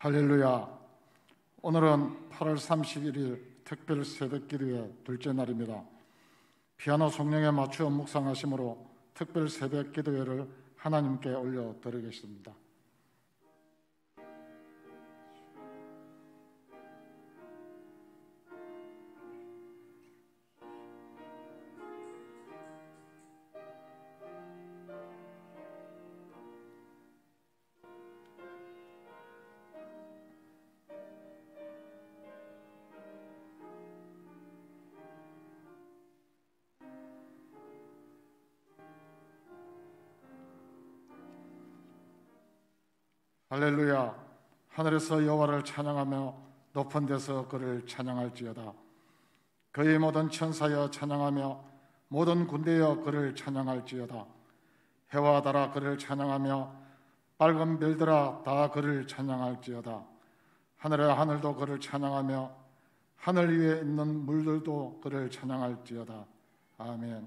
할렐루야. 오늘은 8월 31일 특별 새벽기도의 둘째 날입니다. 피아노 성령에 맞추어 묵상하심으로 특별 새벽기도회를 하나님께 올려드리겠습니다. 할렐루야. 하늘에서 여호와를 찬양하며 높은 데서 그를 찬양할지어다. 그의 모든 천사여 찬양하며 모든 군대여 그를 찬양할지어다. 해와 달아 그를 찬양하며 밝은 별들아 다 그를 찬양할지어다. 하늘의 하늘도 그를 찬양하며 하늘 위에 있는 물들도 그를 찬양할지어다. 아멘.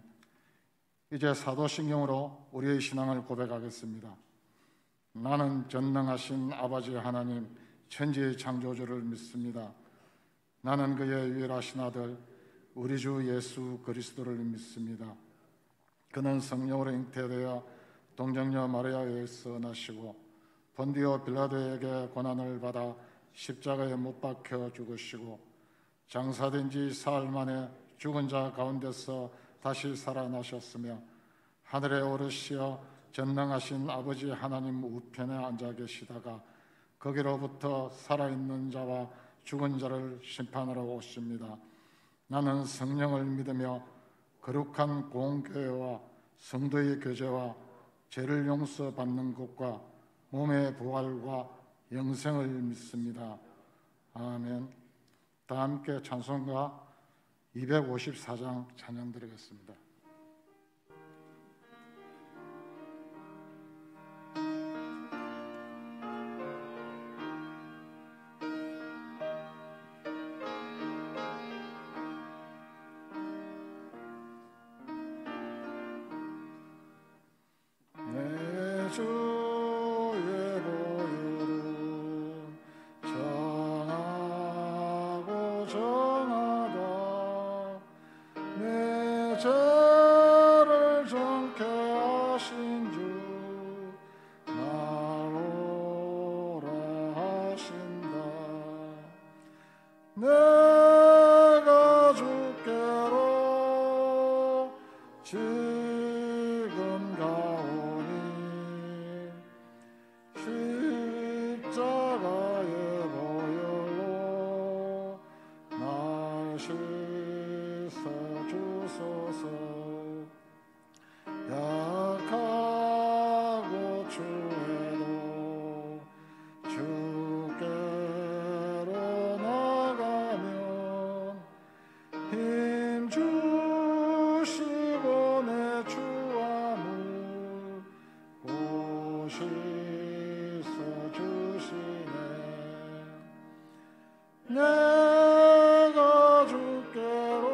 이제 사도신경으로 우리의 신앙을 고백하겠습니다. 나는 전능하신 아버지 하나님 천지의 창조주를 믿습니다. 나는 그의 유일하신 아들 우리 주 예수 그리스도를 믿습니다. 그는 성령으로 잉태되어 동정녀 마리아에서 나시고 본디오 빌라도에게 고난을 받아 십자가에 못 박혀 죽으시고 장사된 지 사흘 만에 죽은 자 가운데서 다시 살아나셨으며 하늘에 오르시어 전능하신 아버지 하나님 우편에 앉아 계시다가 거기로부터 살아있는 자와 죽은 자를 심판하러 오십니다. 나는 성령을 믿으며 거룩한 공교회와 성도의 교제와 죄를 용서받는 것과 몸의 부활과 영생을 믿습니다. 아멘. 다 함께 찬송가 254장 찬양 드리겠습니다. 죄를 정케 하신 주 나오라 하신다. 내가 주께로 지금 가오니 십자가의 보혈로 날 주소서. 약하고 추해도 주께로 나가면 힘 주시고 내 주함을 보시서 주시네. 내가 주께로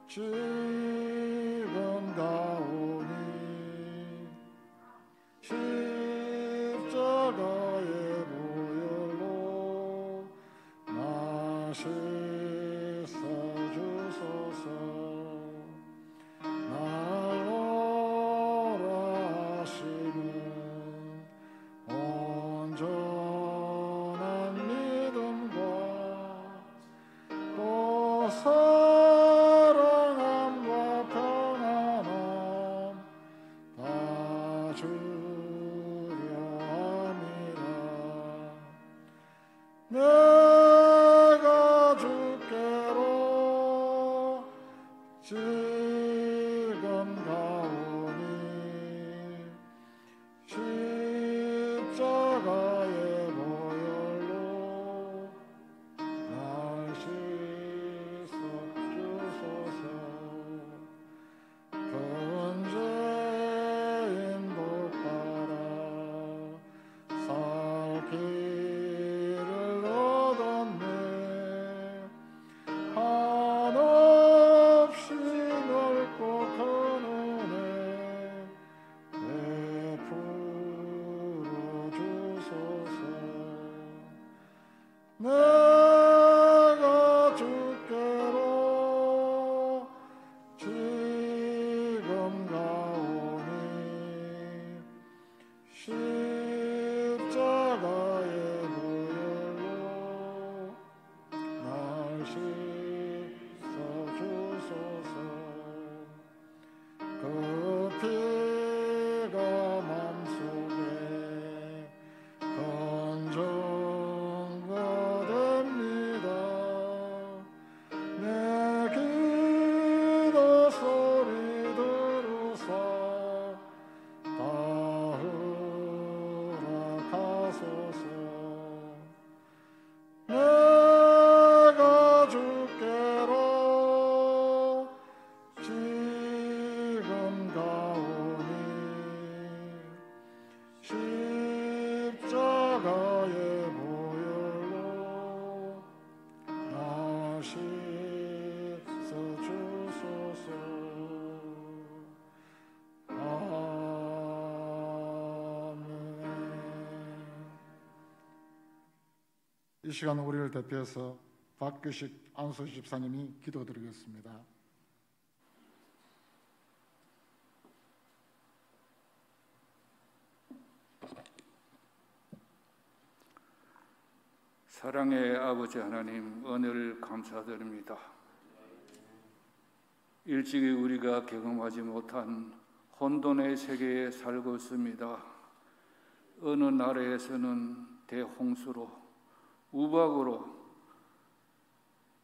지금 가오니 십자가의 보혈로 나 씻어 주소서. 날 오라 하시는 온전한 믿음과 또 사랑함과 평안함 다 주려 함이라. 내가 주께로 지금 가오니 십자가의 보혈로 날 씻어 주소서. 근죄인 복받아 살 길을 얻었네. 한없이 내 이 시간 우리를 대표해서 박규식 안수 집사님이 기도드리겠습니다. 사랑의 아버지 하나님, 은혜를 감사드립니다. 일찍이 우리가 경험하지 못한 혼돈의 세계에 살고 있습니다. 어느 나라에서는 대홍수로, 우박으로,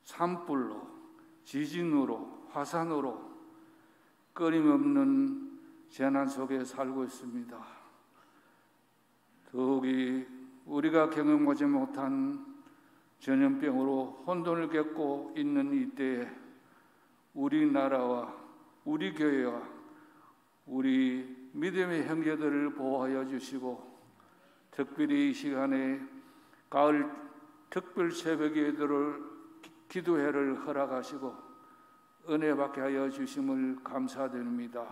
산불로, 지진으로, 화산으로 끊임없는 재난 속에 살고 있습니다. 더욱이 우리가 경험하지 못한 전염병으로 혼돈을 겪고 있는 이때에 우리나라와 우리 교회와 우리 믿음의 형제들을 보호하여 주시고, 특별히 이 시간에 가을 특별 새벽 예배를 기도회를 허락하시고 은혜 받게 하여 주심을 감사드립니다.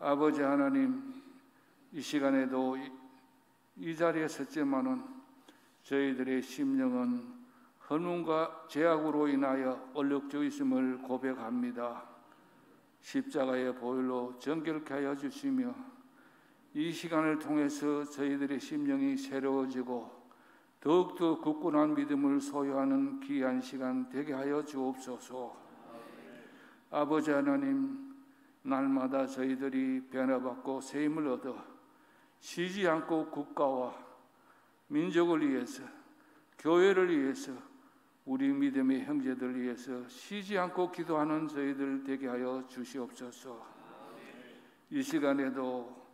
아버지 하나님, 이 시간에도 이 자리에 섰지만은 저희들의 심령은 헌문과 죄악으로 인하여 얼룩져 있음을 고백합니다. 십자가의 보혈로 정결케 하여 주시며 이 시간을 통해서 저희들의 심령이 새로워지고 더욱더 굳건한 믿음을 소유하는 귀한 시간 되게 하여 주옵소서. 아버지 하나님, 날마다 저희들이 변화받고 세임을 얻어 쉬지 않고 국가와 민족을 위해서, 교회를 위해서, 우리 믿음의 형제들을 위해서 쉬지 않고 기도하는 저희들 되게 하여 주시옵소서. 이 시간에도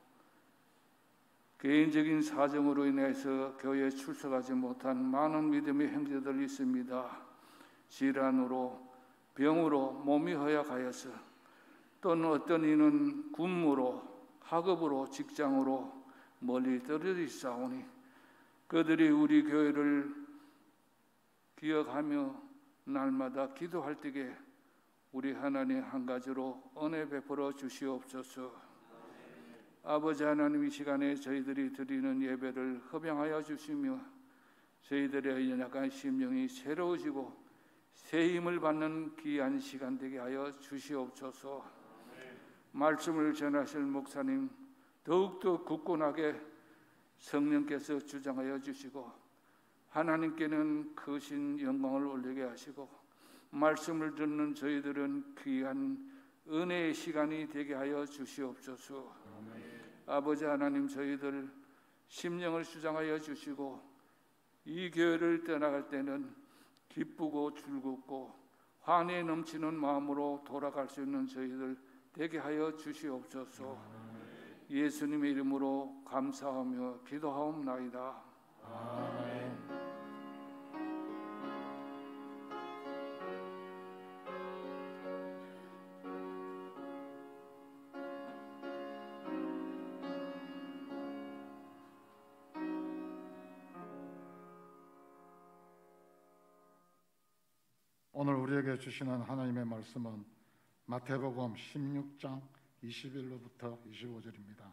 개인적인 사정으로 인해서 교회에 출석하지 못한 많은 믿음의 형제들이 있습니다. 질환으로, 병으로 몸이 허약하여서, 또는 어떤 이는 군무로, 학업으로, 직장으로 멀리 떨어져 있사오니 그들이 우리 교회를 기억하며 날마다 기도할 때에 우리 하나님 한 가지로 은혜 베풀어 주시옵소서. 아버지 하나님, 이 시간에 저희들이 드리는 예배를 허병하여 주시며 저희들의 연약한 심령이 새로워지고 새 힘을 받는 귀한 시간 되게 하여 주시옵소서. 말씀을 전하실 목사님 더욱더 굳건하게 성령께서 주장하여 주시고 하나님께는 크신 영광을 올리게 하시고 말씀을 듣는 저희들은 귀한 은혜의 시간이 되게 하여 주시옵소서. 아버지 하나님, 저희들 심령을 수장하여 주시고 이 교회를 떠나갈 때는 기쁘고 즐겁고 환희에 넘치는 마음으로 돌아갈 수 있는 저희들 되게 하여 주시옵소서. 예수님의 이름으로 감사하며 기도하옵나이다. 아멘. 오늘 우리에게 주시는 하나님의 말씀은 마태복음 16장 21절부터 25절입니다.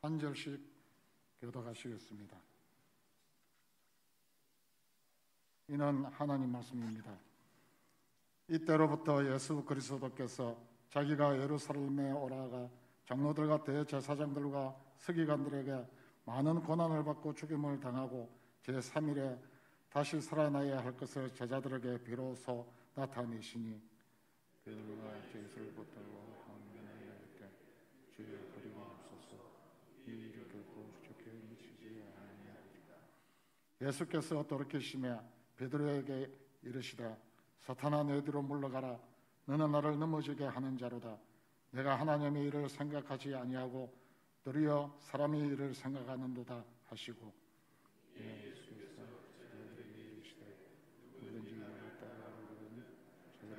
한 절씩 교독하시겠습니다. 이는 하나님 말씀입니다. 이때로부터 예수 그리스도께서 자기가 예루살렘에 오라가 장로들과 대제사장들과 서기관들에게 많은 고난을 받고 죽임을 당하고 제3일에 다시 살아나야 할 것을 제자들에게 비로소 나타내시니 그들과 죄를 붙들고 황면하였되 주여 그리고 없소서 이 일을 결코 죽게 미치지 아니하리라. 예수께서 돌이키시며 베드로에게 이르시되 사탄아, 내 뒤로 물러가라. 너는 나를 넘어지게 하는 자로다. 내가 하나님의 일을 생각하지 아니하고 도리어 사람의 일을 생각하는도다 하시고 예수께서 저들에게 이르시되 누구든지 나를 따르거든 저를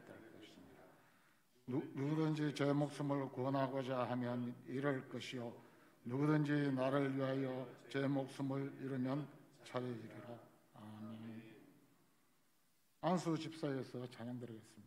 따를 것입니다. 누구든지 제 목숨을 구원하고자 하면 잃을 것이요 누구든지 나를 위하여 제 목숨을 잃으면 찾으리라. 아멘. 안수 집사에서 찬양 드리겠습니다.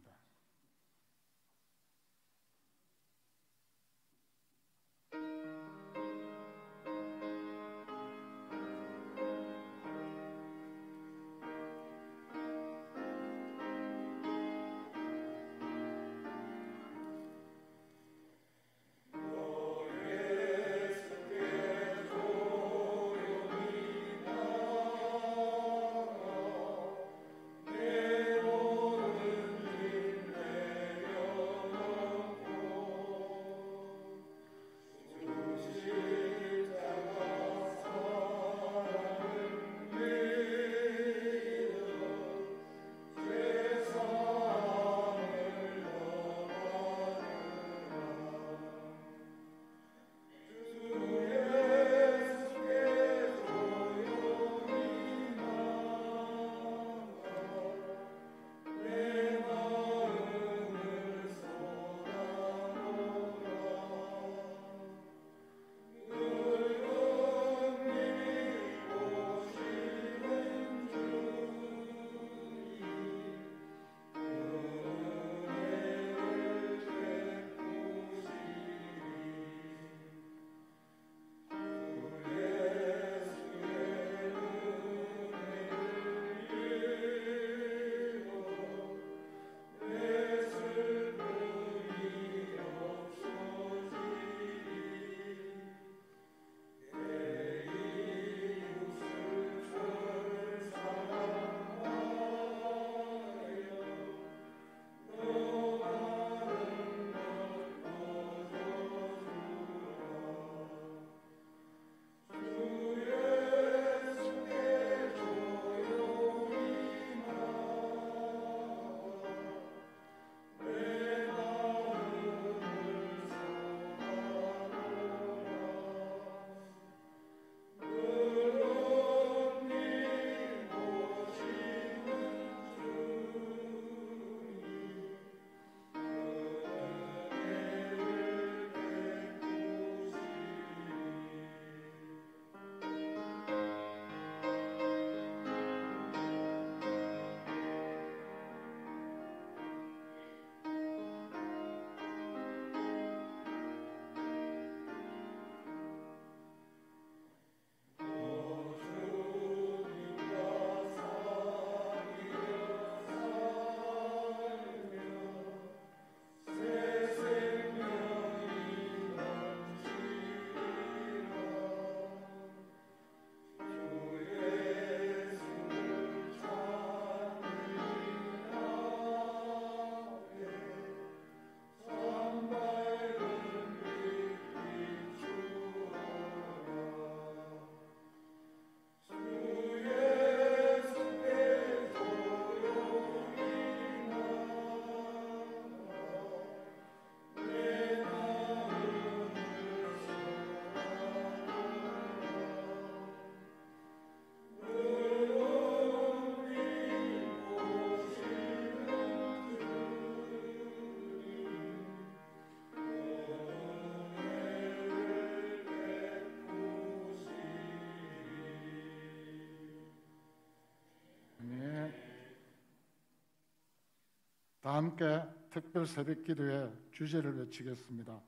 다 함께 특별 새벽 기도의 주제를 외치겠습니다.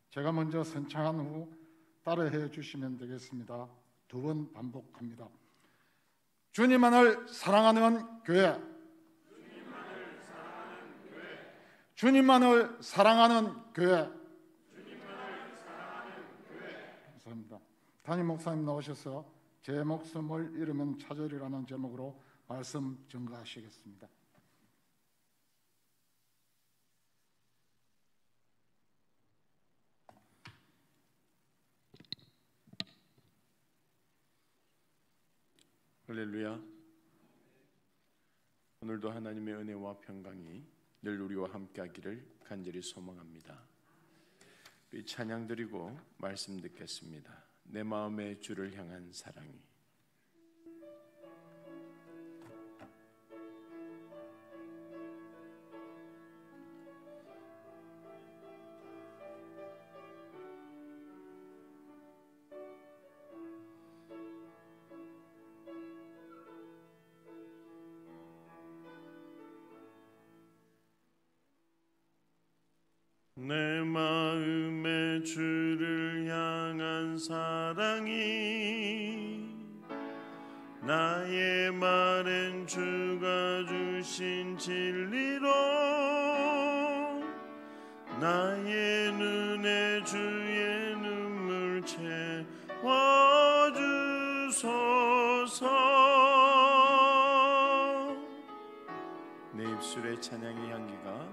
제가 먼저 선창한 후 따라해 주시면 되겠습니다. 두 번 반복합니다. 주님만을 사랑하는 교회, 주님만을 사랑하는 교회. 감사합니다. 담임 목사님 나오셔서 제 목숨을 잃으면 차절이라는 제목으로 말씀 증거하시겠습니다. 할렐루야. 오늘도 하나님의 은혜와 평강이 늘 우리와 함께하기를 간절히 소망합니다. 우리 찬양 드리고 말씀 듣겠습니다. 내 마음의 주를 향한 사랑이. 내 마음의 주를 향한 사랑이 나의 말은 주가 주신 진리로 나의 눈에 주의 눈물 채워주소서. 내 입술의 찬양의 향기가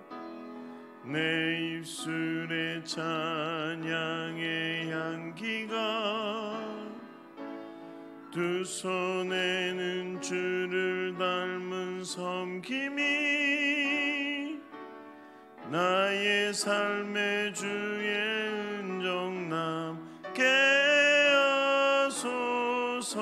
내 입술의 찬양의 향기가 두 손에는 주를 닮은 섬김이 나의 삶의 주의 은정 남게 하소서.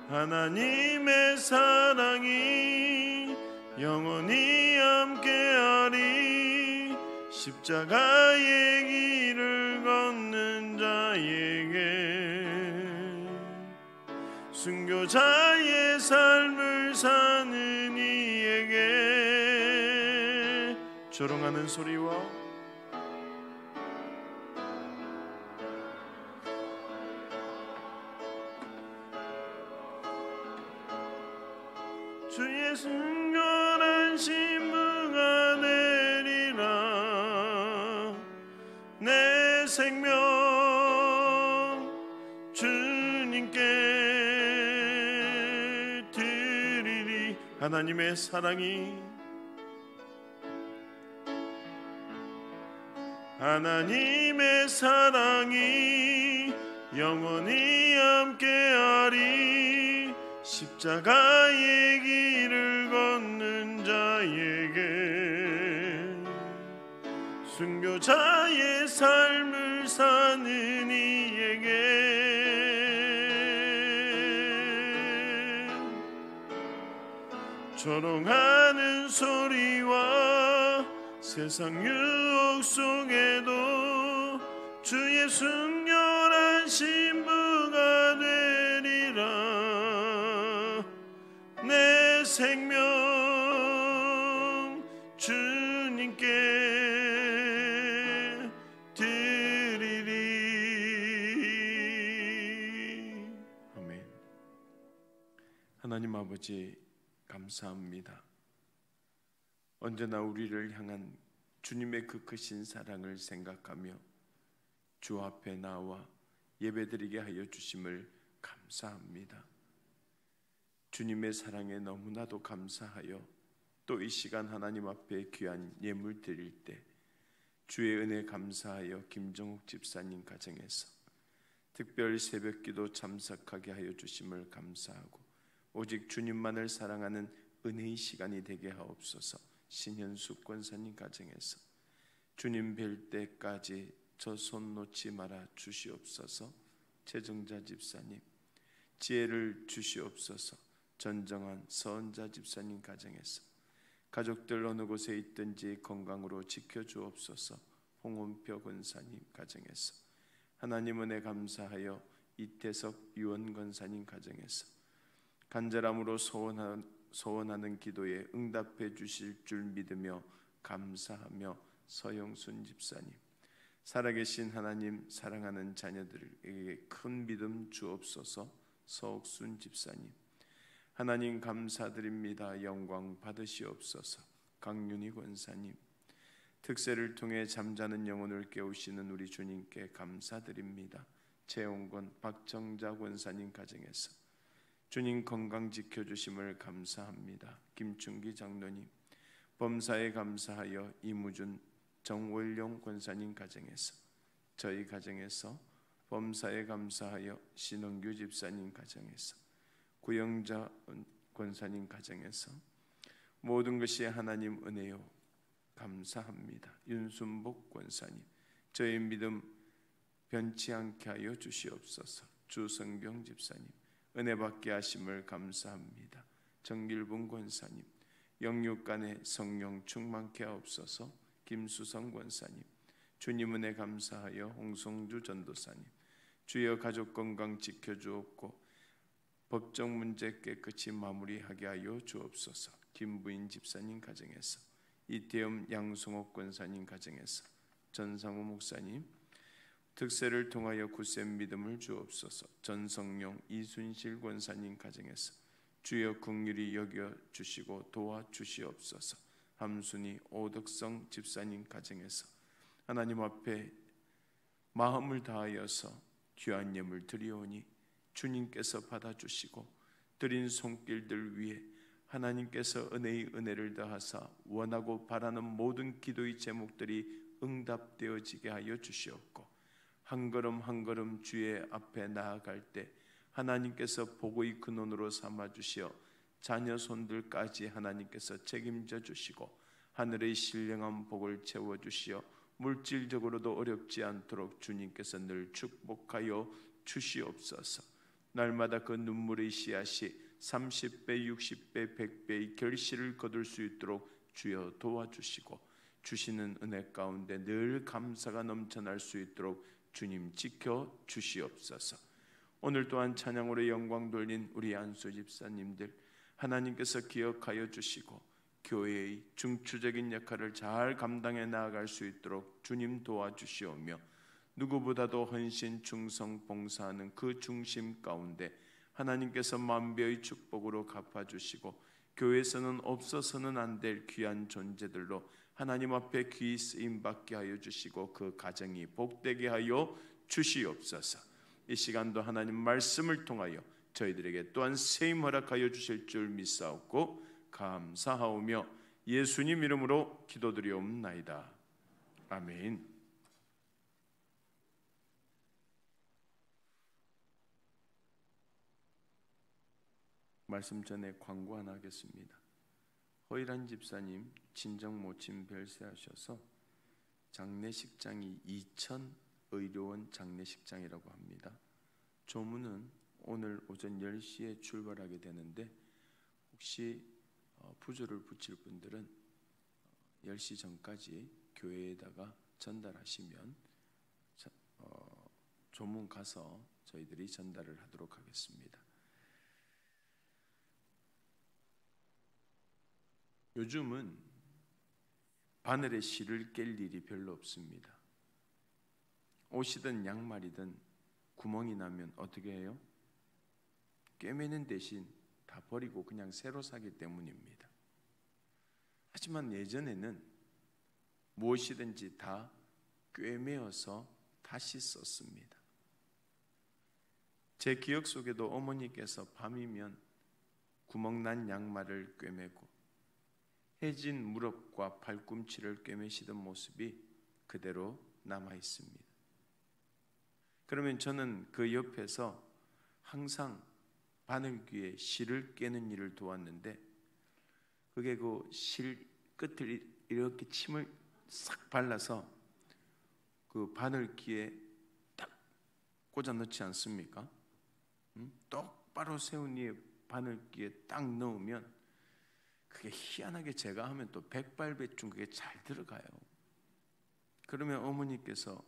하나님의 사랑이 영원히 함께하리. 십자가의 길을 걷는 자에게 순교자의 삶을 사는 이에게 조롱하는 소리와 주의 순결한 신부가 되리라. 내 생명 주님께 드리리. 하나님의 사랑이 하나님의 사랑이 영원히 함께하리. 십자가의 길을 걷는 자에게 순교자의 삶을 사는 이에게 조롱하는 소리와 세상 유혹 속에도 주의 순결한 신부가 되리라. 내 생명 주님께 드리리. 아멘. 하나님 아버지 감사합니다. 언제나 우리를 향한 주님의 그 크신 사랑을 생각하며 주 앞에 나와 예배드리게 하여 주심을 감사합니다. 주님의 사랑에 너무나도 감사하여 또 이 시간 하나님 앞에 귀한 예물 드릴 때 주의 은혜 감사하여 김정욱 집사님 가정에서 특별 새벽기도 참석하게 하여 주심을 감사하고 오직 주님만을 사랑하는 은혜의 시간이 되게 하옵소서. 신현숙 권사님 가정에서 주님 뵐 때까지 저 손 놓지 말아 주시옵소서. 최정자 집사님 지혜를 주시옵소서. 전정한 서은자 집사님 가정에서 가족들 어느 곳에 있든지 건강으로 지켜주옵소서. 홍원표 권사님 가정에서 하나님 은혜 감사하여 이태석 유원 권사님 가정에서 간절함으로 소원하는 기도에 응답해 주실 줄 믿으며 감사하며 서영순 집사님, 살아계신 하나님 사랑하는 자녀들에게 큰 믿음 주옵소서. 서옥순 집사님, 하나님 감사드립니다. 영광 받으시옵소서. 강윤희 권사님, 특세를 통해 잠자는 영혼을 깨우시는 우리 주님께 감사드립니다. 최홍건 박정자 권사님 가정에서 주님 건강 지켜주심을 감사합니다. 김충기 장로님, 범사에 감사하여 이무준 정월용 권사님 가정에서, 저희 가정에서 범사에 감사하여 신원규 집사님 가정에서, 구영자 권사님 가정에서 모든 것이 하나님 은혜요 감사합니다. 윤순복 권사님, 저희 믿음 변치 않게 하여 주시옵소서. 주성경 집사님, 은혜 받게 하심을 감사합니다. 정길봉 권사님, 영육간에 성령 충만케 하옵소서. 김수성 권사님, 주님 은혜 감사하여 홍성주 전도사님, 주여 가족 건강 지켜주옵고 법정 문제 깨끗이 마무리하게 하여 주옵소서. 김부인 집사님 가정에서, 이태엄 양승옥 권사님 가정에서, 전상우 목사님, 특세를 통하여 굳센 믿음을 주옵소서. 전성용 이순실 권사님 가정에서 주여 긍휼히 여겨 주시고 도와 주시옵소서. 함순이 오덕성 집사님 가정에서 하나님 앞에 마음을 다하여서 귀한 예물 드리오니 주님께서 받아주시고 드린 손길들 위에 하나님께서 은혜의 은혜를 더하사 원하고 바라는 모든 기도의 제목들이 응답되어지게 하여 주시옵고, 한 걸음 한 걸음 주의 앞에 나아갈 때 하나님께서 복의 근원으로 삼아 주시어 자녀 손들까지 하나님께서 책임져 주시고 하늘의 신령한 복을 채워 주시어 물질적으로도 어렵지 않도록 주님께서 늘 축복하여 주시옵소서. 날마다 그 눈물의 씨앗이 30배, 60배, 100배의 결실을 거둘 수 있도록 주여 도와주시고 주시는 은혜 가운데 늘 감사가 넘쳐날 수 있도록 주님 지켜 주시옵소서. 오늘 또한 찬양으로 영광 돌린 우리 안수 집사님들 하나님께서 기억하여 주시고 교회의 중추적인 역할을 잘 감당해 나아갈 수 있도록 주님 도와주시오며, 누구보다도 헌신 충성 봉사하는 그 중심 가운데 하나님께서 만배의 축복으로 갚아주시고 교회에서는 없어서는 안 될 귀한 존재들로 하나님 앞에 귀히 쓰임받게 하여 주시고 그 가정이 복되게 하여 주시옵소서. 이 시간도 하나님 말씀을 통하여 저희들에게 또한 세임 허락하여 주실 줄 믿사옵고 감사하오며 예수님 이름으로 기도드리옵나이다. 아멘. 말씀 전에 광고 하나 하겠습니다. 허일한 집사님 친정 모친 별세하셔서 장례식장이 2000의료원 장례식장이라고 합니다. 조문은 오늘 오전 10시에 출발하게 되는데 혹시 부조를 붙일 분들은 10시 전까지 교회에다가 전달하시면 조문 가서 저희들이 전달을 하도록 하겠습니다. 요즘은 바늘에 실을 깰 일이 별로 없습니다. 옷이든 양말이든 구멍이 나면 어떻게 해요? 꿰매는 대신 다 버리고 그냥 새로 사기 때문입니다. 하지만 예전에는 무엇이든지 다 꿰매어서 다시 썼습니다. 제 기억 속에도 어머니께서 밤이면 구멍난 양말을 꿰매고 해진 무릎과 발꿈치를 꿰매시던 모습이 그대로 남아 있습니다. 그러면 저는 그 옆에서 항상 바늘귀에 실을 깨는 일을 도왔는데, 그게 그 실 끝을 이렇게 침을 싹 발라서 그 바늘귀에 딱 꽂아 넣지 않습니까? 똑바로 세운 이에 바늘귀에 딱 넣으면 그게 희한하게 제가 하면 또 백발백중 그게 잘 들어가요. 그러면 어머니께서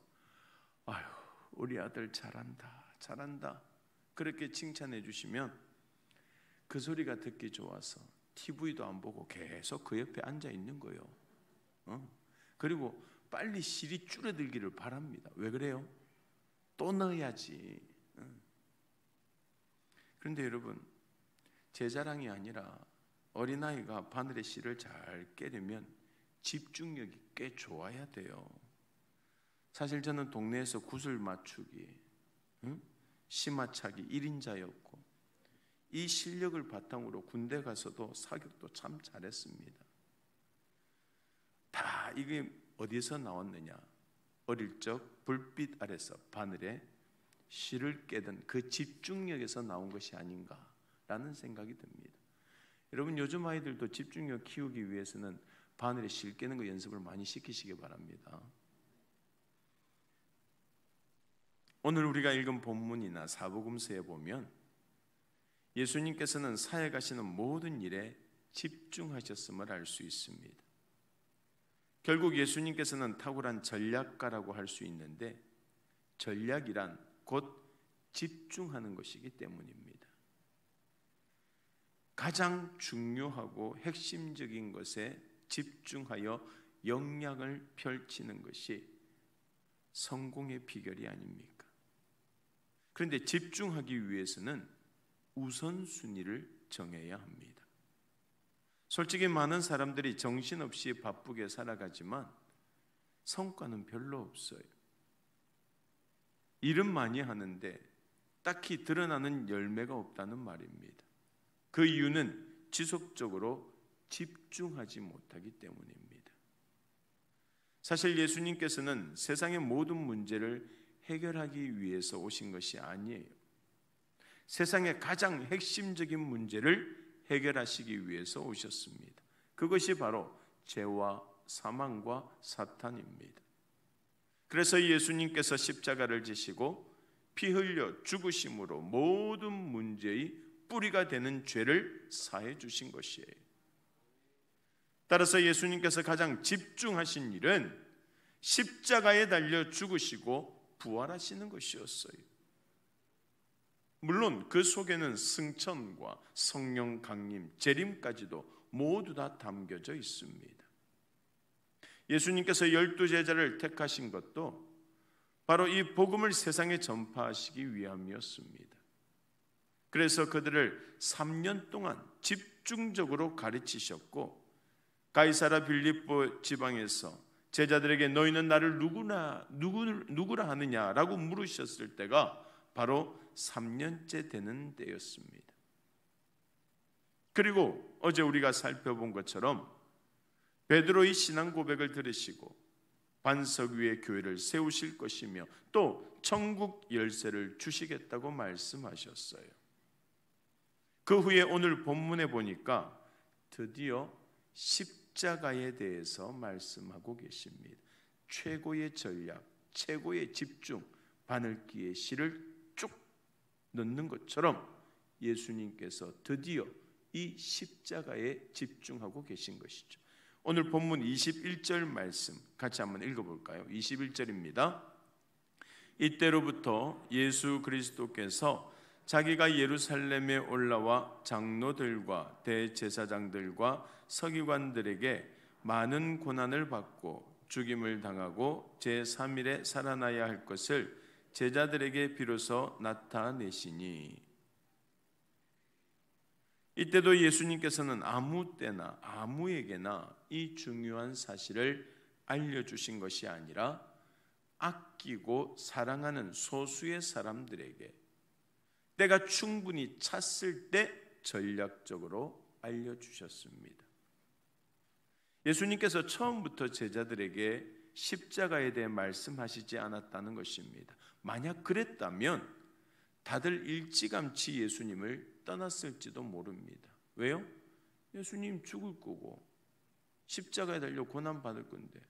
아유 우리 아들 잘한다 잘한다 그렇게 칭찬해 주시면 그 소리가 듣기 좋아서 TV도 안 보고 계속 그 옆에 앉아 있는 거예요. 그리고 빨리 실이 줄어들기를 바랍니다. 왜 그래요? 또 넣어야지. 그런데 여러분, 제 자랑이 아니라 어린아이가 바늘에 실을 잘 깨려면 집중력이 꽤 좋아야 돼요. 사실 저는 동네에서 구슬 맞추기, 심화차기 1인자였고 이 실력을 바탕으로 군대 가서도 사격도 참 잘했습니다. 다 이게 어디서 나왔느냐? 어릴 적 불빛 아래서 바늘에 실을 깨던 그 집중력에서 나온 것이 아닌가라는 생각이 듭니다. 여러분, 요즘 아이들도 집중력 키우기 위해서는 바늘에 실 깨는 거 연습을 많이 시키시기 바랍니다. 오늘 우리가 읽은 본문이나 사복음서에 보면 예수님께서는 사역하시는 모든 일에 집중하셨음을 알 수 있습니다. 결국 예수님께서는 탁월한 전략가라고 할 수 있는데 전략이란 곧 집중하는 것이기 때문입니다. 가장 중요하고 핵심적인 것에 집중하여 역량을 펼치는 것이 성공의 비결이 아닙니까? 그런데 집중하기 위해서는 우선순위를 정해야 합니다. 솔직히 많은 사람들이 정신없이 바쁘게 살아가지만 성과는 별로 없어요. 일은 많이 하는데 딱히 드러나는 열매가 없다는 말입니다. 그 이유는 지속적으로 집중하지 못하기 때문입니다. 사실 예수님께서는 세상의 모든 문제를 해결하기 위해서 오신 것이 아니에요. 세상의 가장 핵심적인 문제를 해결하시기 위해서 오셨습니다. 그것이 바로 죄와 사망과 사탄입니다. 그래서 예수님께서 십자가를 지시고 피 흘려 죽으심으로 모든 문제의 뿌리가 되는 죄를 사해 주신 것이에요. 따라서 예수님께서 가장 집중하신 일은 십자가에 달려 죽으시고 부활하시는 것이었어요. 물론 그 속에는 승천과 성령 강림, 재림까지도 모두 다 담겨져 있습니다. 예수님께서 12제자를 택하신 것도 바로 이 복음을 세상에 전파하시기 위함이었습니다. 그래서 그들을 3년 동안 집중적으로 가르치셨고 가이사라 빌립보 지방에서 제자들에게 너희는 나를 누구라 하느냐라고 물으셨을 때가 바로 3년째 되는 때였습니다. 그리고 어제 우리가 살펴본 것처럼 베드로의 신앙 고백을 들으시고 반석 위에 교회를 세우실 것이며 또 천국 열쇠를 주시겠다고 말씀하셨어요. 그 후에 오늘 본문에 보니까 드디어 십자가에 대해서 말씀하고 계십니다. 최고의 전략, 최고의 집중, 바늘기에 실을 쭉 넣는 것처럼 예수님께서 드디어 이 십자가에 집중하고 계신 것이죠. 오늘 본문 21절 말씀 같이 한번 읽어볼까요? 21절입니다. 이때로부터 예수 그리스도께서 자기가 예루살렘에 올라와 장로들과 대제사장들과 서기관들에게 많은 고난을 받고 죽임을 당하고 제3일에 살아나야 할 것을 제자들에게 비로소 나타내시니, 이때도 예수님께서는 아무 때나 아무에게나 이 중요한 사실을 알려주신 것이 아니라 아끼고 사랑하는 소수의 사람들에게 때가 충분히 찼을 때 전략적으로 알려주셨습니다. 예수님께서 처음부터 제자들에게 십자가에 대해 말씀하시지 않았다는 것입니다. 만약 그랬다면 다들 일찌감치 예수님을 떠났을지도 모릅니다. 왜요? 예수님 죽을 거고 십자가에 달려 고난 받을 건데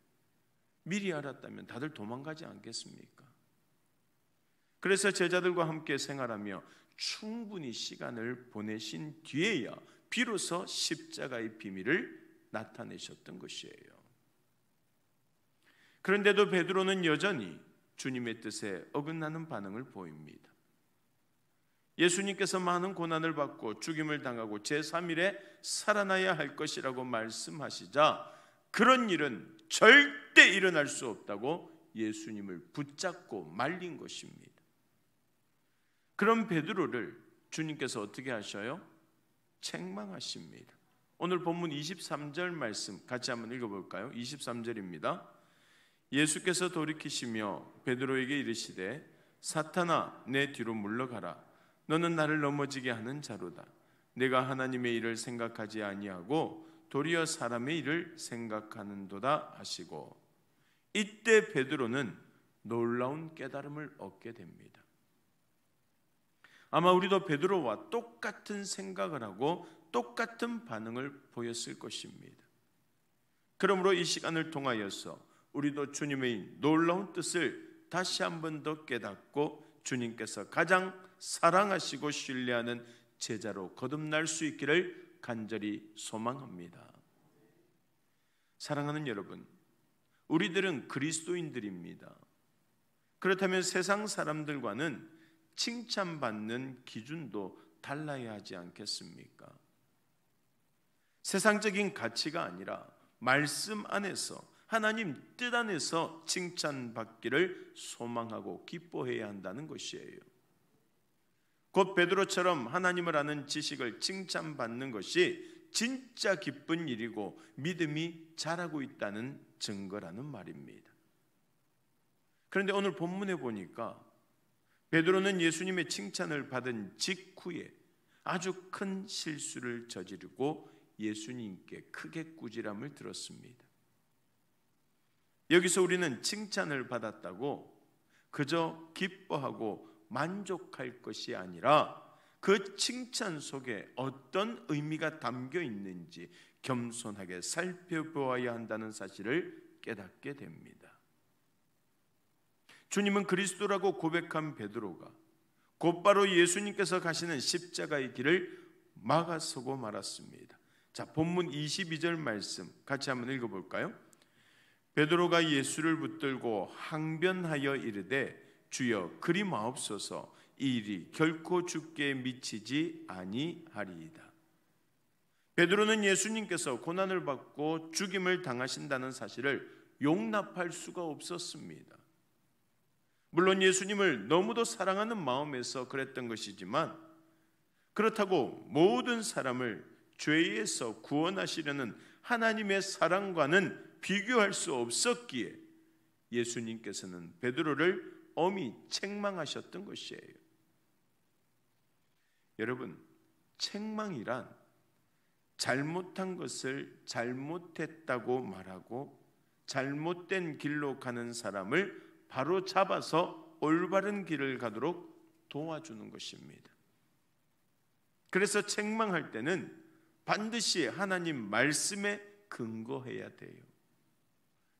미리 알았다면 다들 도망가지 않겠습니까? 그래서 제자들과 함께 생활하며 충분히 시간을 보내신 뒤에야 비로소 십자가의 비밀을 나타내셨던 것이에요. 그런데도 베드로는 여전히 주님의 뜻에 어긋나는 반응을 보입니다. 예수님께서 많은 고난을 받고 죽임을 당하고 제3일에 살아나야 할 것이라고 말씀하시자 그런 일은 절대 일어날 수 없다고 예수님을 붙잡고 말린 것입니다. 그런 베드로를 주님께서 어떻게 하셔요? 책망하십니다. 오늘 본문 23절 말씀 같이 한번 읽어볼까요? 23절입니다. 예수께서 돌이키시며 베드로에게 이르시되 사탄아 내 뒤로 물러가라. 너는 나를 넘어지게 하는 자로다. 내가 하나님의 일을 생각하지 아니하고 도리어 사람의 일을 생각하는도다 하시고, 이때 베드로는 놀라운 깨달음을 얻게 됩니다. 아마 우리도 베드로와 똑같은 생각을 하고 똑같은 반응을 보였을 것입니다. 그러므로 이 시간을 통하여서 우리도 주님의 놀라운 뜻을 다시 한 번 더 깨닫고 주님께서 가장 사랑하시고 신뢰하는 제자로 거듭날 수 있기를 간절히 소망합니다. 사랑하는 여러분, 우리들은 그리스도인들입니다. 그렇다면 세상 사람들과는 칭찬받는 기준도 달라야 하지 않겠습니까? 세상적인 가치가 아니라 말씀 안에서, 하나님 뜻 안에서 칭찬받기를 소망하고 기뻐해야 한다는 것이에요. 곧 베드로처럼 하나님을 아는 지식을 칭찬받는 것이 진짜 기쁜 일이고 믿음이 자라고 있다는 증거라는 말입니다. 그런데 오늘 본문에 보니까 베드로는 예수님의 칭찬을 받은 직후에 아주 큰 실수를 저지르고 예수님께 크게 꾸지람을 들었습니다. 여기서 우리는 칭찬을 받았다고 그저 기뻐하고 만족할 것이 아니라 그 칭찬 속에 어떤 의미가 담겨 있는지 겸손하게 살펴보아야 한다는 사실을 깨닫게 됩니다. 주님은 그리스도라고 고백한 베드로가 곧바로 예수님께서 가시는 십자가의 길을 막아서고 말았습니다. 자, 본문 22절 말씀 같이 한번 읽어볼까요? 베드로가 예수를 붙들고 항변하여 이르되 주여 그리 마옵소서, 이 일이 결코 주께 미치지 아니하리이다. 베드로는 예수님께서 고난을 받고 죽임을 당하신다는 사실을 용납할 수가 없었습니다. 물론 예수님을 너무도 사랑하는 마음에서 그랬던 것이지만, 그렇다고 모든 사람을 죄에서 구원하시려는 하나님의 사랑과는 비교할 수 없었기에 예수님께서는 베드로를 엄히 책망하셨던 것이에요. 여러분, 책망이란 잘못한 것을 잘못했다고 말하고 잘못된 길로 가는 사람을 바로 잡아서 올바른 길을 가도록 도와주는 것입니다. 그래서 책망할 때는 반드시 하나님 말씀에 근거해야 돼요.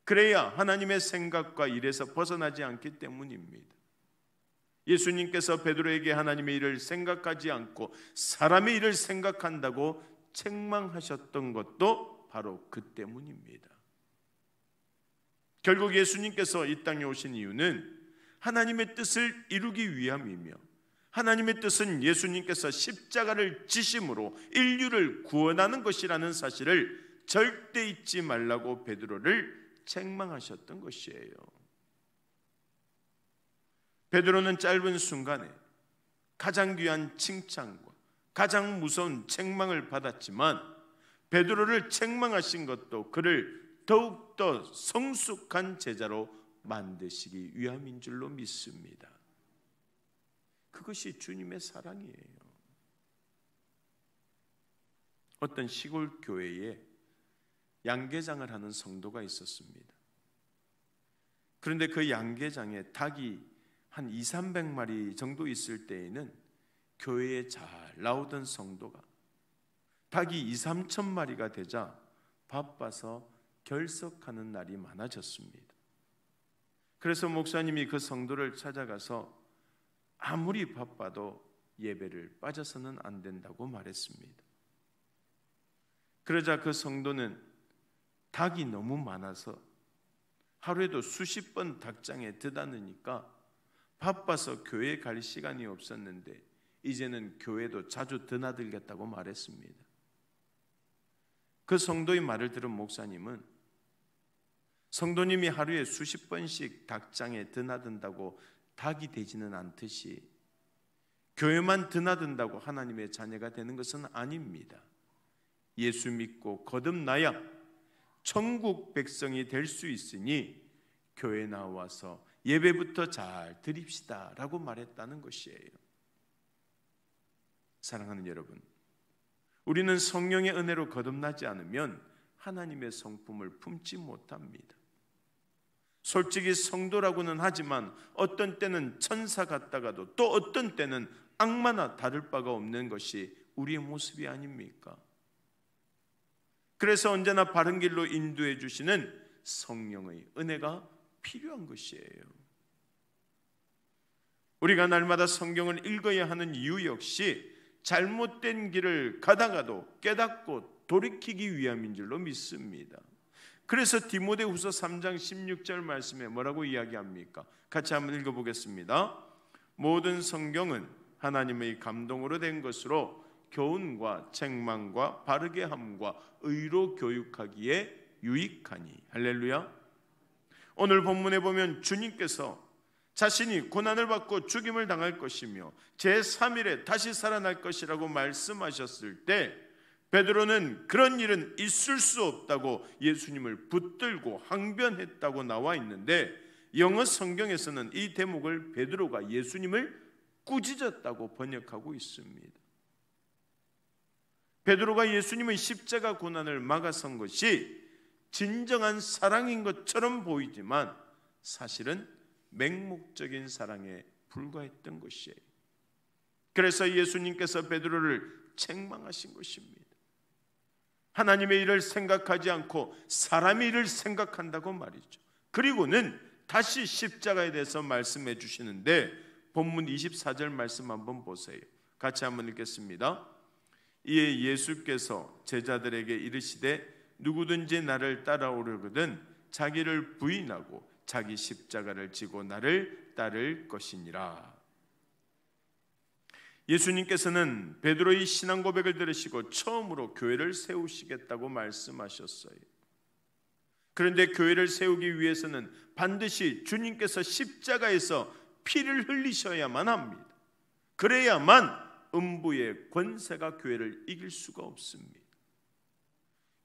그래야 하나님의 생각과 일에서 벗어나지 않기 때문입니다. 예수님께서 베드로에게 하나님의 일을 생각하지 않고 사람의 일을 생각한다고 책망하셨던 것도 바로 그 때문입니다. 결국 예수님께서 이 땅에 오신 이유는 하나님의 뜻을 이루기 위함이며, 하나님의 뜻은 예수님께서 십자가를 지심으로 인류를 구원하는 것이라는 사실을 절대 잊지 말라고 베드로를 책망하셨던 것이에요. 베드로는 짧은 순간에 가장 귀한 칭찬과 가장 무서운 책망을 받았지만, 베드로를 책망하신 것도 그를 더욱더 성숙한 제자로 만드시기 위함인 줄로 믿습니다. 그것이 주님의 사랑이에요. 어떤 시골 교회에 양계장을 하는 성도가 있었습니다. 그런데 그 양계장에 닭이 한 200~300마리 정도 있을 때에는 교회에 잘 나오던 성도가 닭이 2~3천마리가 되자 바빠서 결석하는 날이 많아졌습니다. 그래서 목사님이 그 성도를 찾아가서 아무리 바빠도 예배를 빠져서는 안 된다고 말했습니다. 그러자 그 성도는 닭이 너무 많아서 하루에도 수십 번 닭장에 드다느니까 바빠서 교회에 갈 시간이 없었는데 이제는 교회도 자주 드나들겠다고 말했습니다. 그 성도의 말을 들은 목사님은 성도님이 하루에 수십 번씩 닭장에 드나든다고 닭이 되지는 않듯이 교회만 드나든다고 하나님의 자녀가 되는 것은 아닙니다. 예수 믿고 거듭나야 천국 백성이 될 수 있으니 교회 나와서 예배부터 잘 드립시다 라고 말했다는 것이에요. 사랑하는 여러분, 우리는 성령의 은혜로 거듭나지 않으면 하나님의 성품을 품지 못합니다. 솔직히 성도라고는 하지만 어떤 때는 천사 같다가도 또 어떤 때는 악마나 다를 바가 없는 것이 우리의 모습이 아닙니까? 그래서 언제나 바른 길로 인도해 주시는 성령의 은혜가 필요한 것이에요. 우리가 날마다 성경을 읽어야 하는 이유 역시 잘못된 길을 가다가도 깨닫고 돌이키기 위함인 줄로 믿습니다. 그래서 디모데후서 3장 16절 말씀에 뭐라고 이야기합니까? 같이 한번 읽어보겠습니다. 모든 성경은 하나님의 감동으로 된 것으로 교훈과 책망과 바르게 함과 의로 교육하기에 유익하니. 할렐루야. 오늘 본문에 보면 주님께서 자신이 고난을 받고 죽임을 당할 것이며 제3일에 다시 살아날 것이라고 말씀하셨을 때 베드로는 그런 일은 있을 수 없다고 예수님을 붙들고 항변했다고 나와 있는데, 영어 성경에서는 이 대목을 베드로가 예수님을 꾸짖었다고 번역하고 있습니다. 베드로가 예수님의 십자가 고난을 막아선 것이 진정한 사랑인 것처럼 보이지만 사실은 맹목적인 사랑에 불과했던 것이에요. 그래서 예수님께서 베드로를 책망하신 것입니다. 하나님의 일을 생각하지 않고 사람의 일을 생각한다고 말이죠. 그리고는 다시 십자가에 대해서 말씀해 주시는데 본문 24절 말씀 한번 보세요. 같이 한번 읽겠습니다. 이에 예수께서 제자들에게 이르시되 누구든지 나를 따라오려거든 자기를 부인하고 자기 십자가를 지고 나를 따를 것이니라. 예수님께서는 베드로의 신앙 고백을 들으시고 처음으로 교회를 세우시겠다고 말씀하셨어요. 그런데 교회를 세우기 위해서는 반드시 주님께서 십자가에서 피를 흘리셔야만 합니다. 그래야만 음부의 권세가 교회를 이길 수가 없습니다.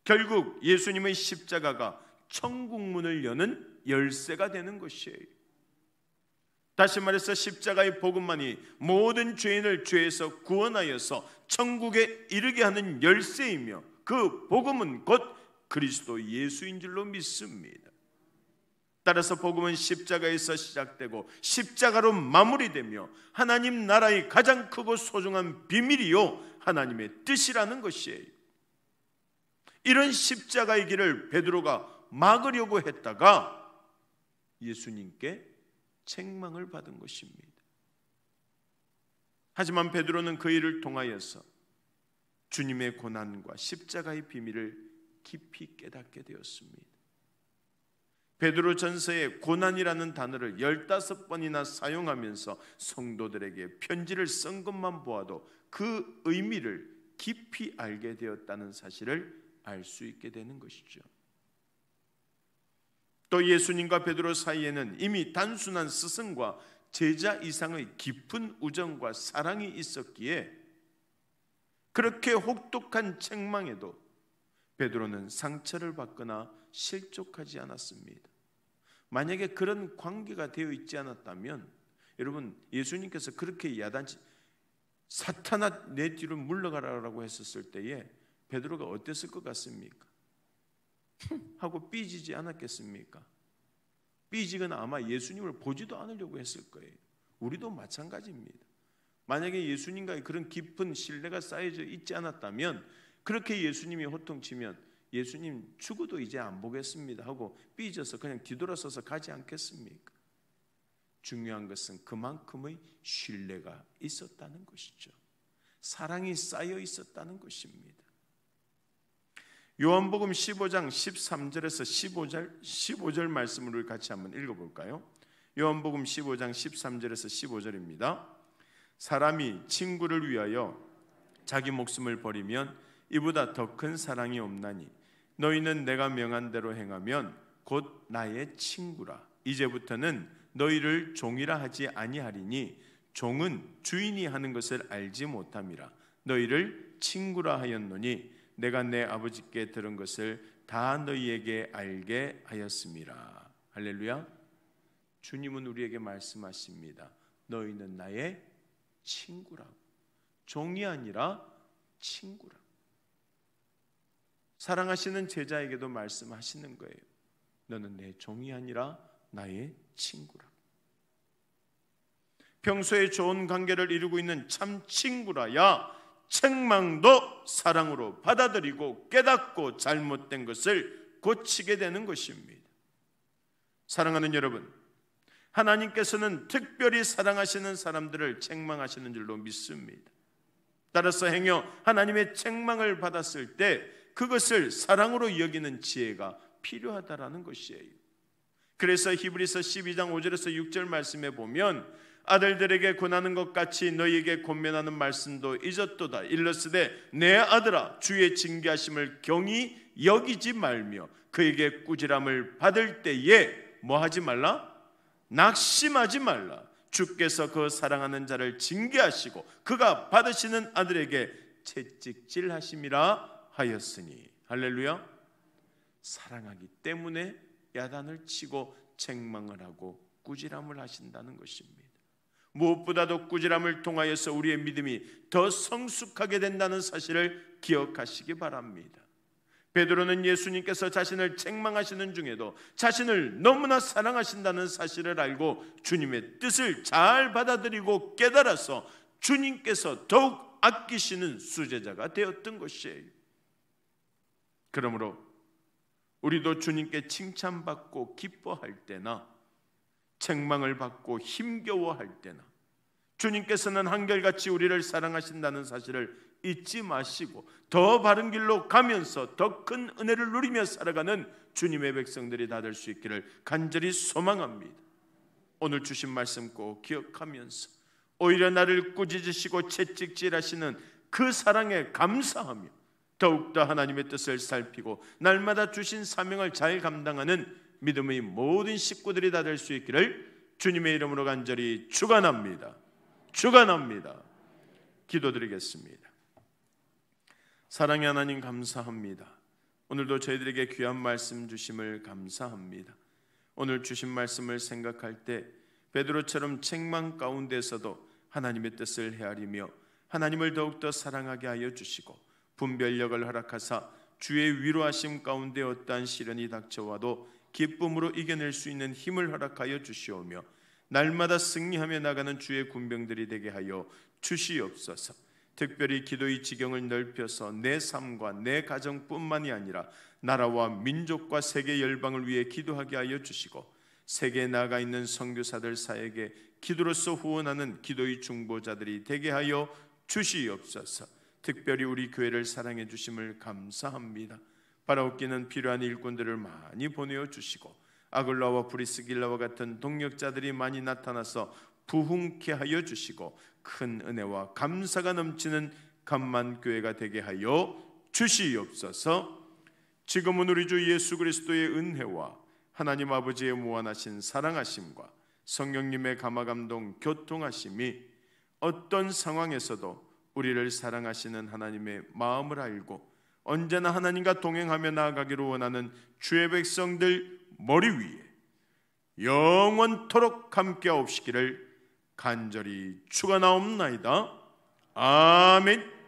결국 예수님의 십자가가 천국문을 여는 열쇠가 되는 것이에요. 다시 말해서 십자가의 복음만이 모든 죄인을 죄에서 구원하여서 천국에 이르게 하는 열쇠이며 그 복음은 곧 그리스도 예수인 줄로 믿습니다. 따라서 복음은 십자가에서 시작되고 십자가로 마무리되며 하나님 나라의 가장 크고 소중한 비밀이요 하나님의 뜻이라는 것이에요. 이런 십자가의 길을 베드로가 막으려고 했다가 예수님께 책망을 받은 것입니다. 하지만 베드로는 그 일을 통하여서 주님의 고난과 십자가의 비밀을 깊이 깨닫게 되었습니다. 베드로 전서에 고난이라는 단어를 15번이나 사용하면서 성도들에게 편지를 쓴 것만 보아도 그 의미를 깊이 알게 되었다는 사실을 알 수 있게 되는 것이죠. 또 예수님과 베드로 사이에는 이미 단순한 스승과 제자 이상의 깊은 우정과 사랑이 있었기에 그렇게 혹독한 책망에도 베드로는 상처를 받거나 실족하지 않았습니다. 만약에 그런 관계가 되어 있지 않았다면 여러분, 예수님께서 그렇게 야단치 사탄아 내 뒤로 물러가라라고 했었을 때에 베드로가 어땠을 것 같습니까? 하고 삐지지 않았겠습니까? 삐지거나 아마 예수님을 보지도 않으려고 했을 거예요. 우리도 마찬가지입니다. 만약에 예수님과의 그런 깊은 신뢰가 쌓여져 있지 않았다면 그렇게 예수님이 호통치면 예수님 죽어도 이제 안 보겠습니다 하고 삐져서 그냥 뒤돌아서서 가지 않겠습니까? 중요한 것은 그만큼의 신뢰가 있었다는 것이죠. 사랑이 쌓여 있었다는 것입니다. 요한복음 15장 13절에서 15절 말씀을 같이 한번 읽어볼까요? 요한복음 15장 13절에서 15절입니다. 사람이 친구를 위하여 자기 목숨을 버리면 이보다 더 큰 사랑이 없나니 너희는 내가 명한 대로 행하면 곧 나의 친구라. 이제부터는 너희를 종이라 하지 아니하리니 종은 주인이 하는 것을 알지 못함이라. 너희를 친구라 하였노니 내가 내 아버지께 들은 것을 다 너희에게 알게 하였음이라. 할렐루야. 주님은 우리에게 말씀하십니다. 너희는 나의 친구라고. 종이 아니라 친구라고. 사랑하시는 제자에게도 말씀하시는 거예요. 너는 내 종이 아니라 나의 친구라고. 평소에 좋은 관계를 이루고 있는 참 친구라야 책망도 사랑으로 받아들이고 깨닫고 잘못된 것을 고치게 되는 것입니다. 사랑하는 여러분, 하나님께서는 특별히 사랑하시는 사람들을 책망하시는 줄로 믿습니다. 따라서 행여 하나님의 책망을 받았을 때 그것을 사랑으로 여기는 지혜가 필요하다라는 것이에요. 그래서 히브리서 12장 5절에서 6절 말씀에 보면 아들들에게 권하는 것 같이 너희에게 권면하는 말씀도 잊었도다. 일러스되 내 아들아 주의 징계하심을 경히 여기지 말며 그에게 꾸지람을 받을 때에 뭐 하지 말라? 낙심하지 말라. 주께서 그 사랑하는 자를 징계하시고 그가 받으시는 아들에게 채찍질하심이라 하였으니. 할렐루야. 사랑하기 때문에 야단을 치고 책망을 하고 꾸지람을 하신다는 것입니다. 무엇보다도 꾸지람을 통하여서 우리의 믿음이 더 성숙하게 된다는 사실을 기억하시기 바랍니다. 베드로는 예수님께서 자신을 책망하시는 중에도 자신을 너무나 사랑하신다는 사실을 알고 주님의 뜻을 잘 받아들이고 깨달아서 주님께서 더욱 아끼시는 수제자가 되었던 것이에요. 그러므로 우리도 주님께 칭찬받고 기뻐할 때나 책망을 받고 힘겨워할 때나 주님께서는 한결같이 우리를 사랑하신다는 사실을 잊지 마시고 더 바른 길로 가면서 더 큰 은혜를 누리며 살아가는 주님의 백성들이 다 될 수 있기를 간절히 소망합니다. 오늘 주신 말씀 꼭 기억하면서 오히려 나를 꾸짖으시고 채찍질하시는 그 사랑에 감사하며 더욱더 하나님의 뜻을 살피고 날마다 주신 사명을 잘 감당하는 믿음의 모든 식구들이 다 될 수 있기를 주님의 이름으로 간절히 축원합니다. 축원합니다. 기도드리겠습니다. 사랑의 하나님 감사합니다. 오늘도 저희들에게 귀한 말씀 주심을 감사합니다. 오늘 주신 말씀을 생각할 때 베드로처럼 책망 가운데서도 하나님의 뜻을 헤아리며 하나님을 더욱더 사랑하게 하여 주시고 분별력을 허락하사 주의 위로하심 가운데 어떠한 시련이 닥쳐와도 기쁨으로 이겨낼 수 있는 힘을 허락하여 주시오며 날마다 승리하며 나가는 주의 군병들이 되게 하여 주시옵소서. 특별히 기도의 지경을 넓혀서 내 삶과 내 가정뿐만이 아니라 나라와 민족과 세계 열방을 위해 기도하게 하여 주시고 세계에 나가 있는 선교사들 사에게 기도로서 후원하는 기도의 중보자들이 되게 하여 주시옵소서. 특별히 우리 교회를 사랑해 주심을 감사합니다. 바라옵기는 필요한 일꾼들을 많이 보내어 주시고 아글라와 브리스길라와 같은 동력자들이 많이 나타나서 부흥케 하여 주시고 큰 은혜와 감사가 넘치는 감만교회가 되게 하여 주시옵소서. 지금은 우리 주 예수 그리스도의 은혜와 하나님 아버지의 무한하신 사랑하심과 성령님의 감화감동 교통하심이 어떤 상황에서도 우리를 사랑하시는 하나님의 마음을 알고 언제나 하나님과 동행하며 나아가기를 원하는 주의 백성들 머리 위에 영원토록 함께하옵시기를 간절히 축원하옵나이다. 아멘.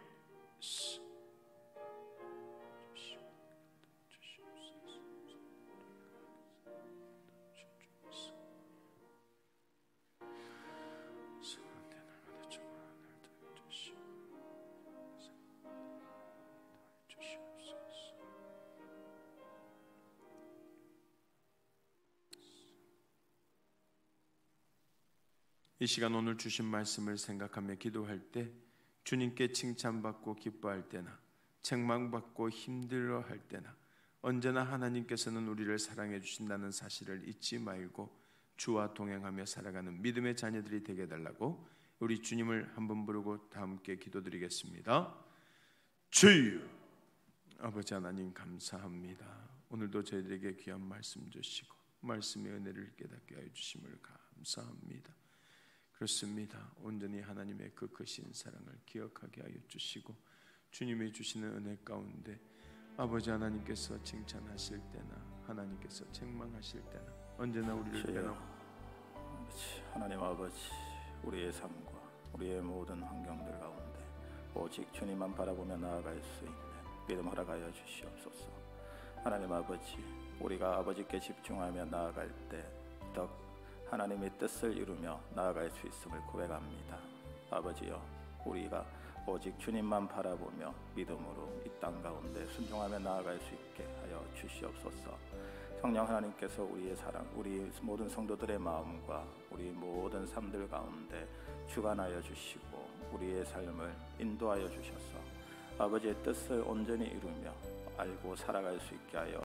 이 시간 오늘 주신 말씀을 생각하며 기도할 때 주님께 칭찬받고 기뻐할 때나 책망받고 힘들어할 때나 언제나 하나님께서는 우리를 사랑해 주신다는 사실을 잊지 말고 주와 동행하며 살아가는 믿음의 자녀들이 되게 해달라고 우리 주님을 한번 부르고 다 함께 기도드리겠습니다. 주여, 아버지 하나님 감사합니다. 오늘도 저희들에게 귀한 말씀 주시고 말씀의 은혜를 깨닫게 하여 주심을 감사합니다. 그렇습니다. 온전히 하나님의 그 크신 사랑을 기억하게 하여 주시고 주님이 주시는 은혜 가운데 아버지 하나님께서 칭찬하실 때나 하나님께서 책망하실 때나 언제나 우리를 주여, 하나님 아버지, 우리의 삶과 우리의 모든 환경들 가운데 오직 주님만 바라보며 나아갈 수 있는 믿음 허락하여 주시옵소서. 하나님 아버지, 우리가 아버지께 집중하며 나아갈 때 더 하나님의 뜻을 이루며 나아갈 수 있음을 고백합니다. 아버지여, 우리가 오직 주님만 바라보며 믿음으로 이 땅 가운데 순종하며 나아갈 수 있게 하여 주시옵소서. 성령 하나님께서 우리의 사랑, 우리 모든 성도들의 마음과 우리 모든 삶들 가운데 주관하여 주시고 우리의 삶을 인도하여 주셔서 아버지의 뜻을 온전히 이루며 알고 살아갈 수 있게 하여